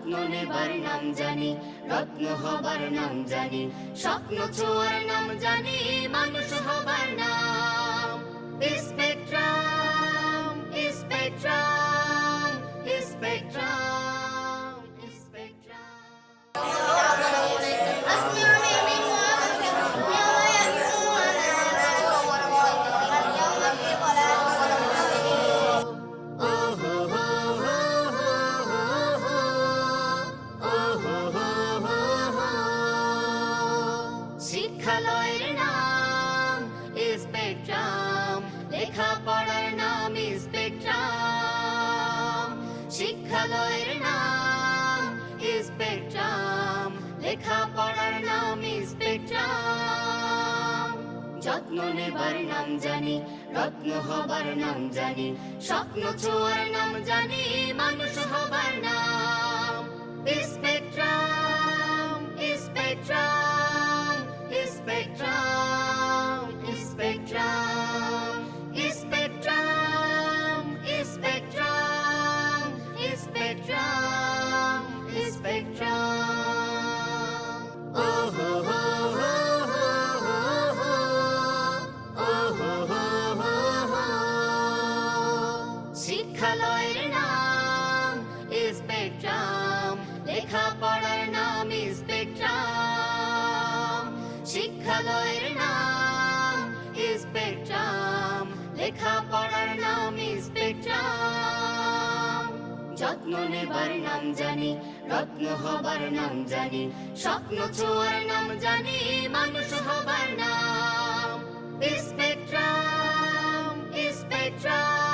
যত্ন নেবার নাম জানি, রত্ন হবার নাম জানি, স্বপ্ন ছোঁয়ার নাম জানি, মানুষ হবার নাম। Spectrum, spectrum, spectrum, spectrum. শিক্ষালয়ের নাম স্পেকট্রাম, লেখাপড়ার নাম স্পেকট্রাম। শিক্ষালয়ের নাম স্পেকট্রাম, লেখাপড়ার নাম স্পেকট্রাম। যত্ন নেবার নাম জানি, রত্ন হবার নাম জানি, স্বপ্ন ছোঁয়ার নাম জানি, মানুষ হবার নাম। Spectrum, spectrum, spectrum, spectrum, spectrum, spectrum, spectrum, spectrum. ও হো হো হো হো হো, ও হো হো হো হো। শিক্ষালয়ের নাম স্পেকট্রাম, লেখাপড়ার নাম স্পেকট্রাম। শিক্ষালয়ের নাম স্পেকট্রাম, লেখাপড়ার নাম স্পেকট্রাম। যত্ন নেবার নাম জানি, রত্ন হবার নাম জানি, স্বপ্ন ছোঁয়ার নাম জানি, মানুষ হবার নাম। Spectrum, spectrum.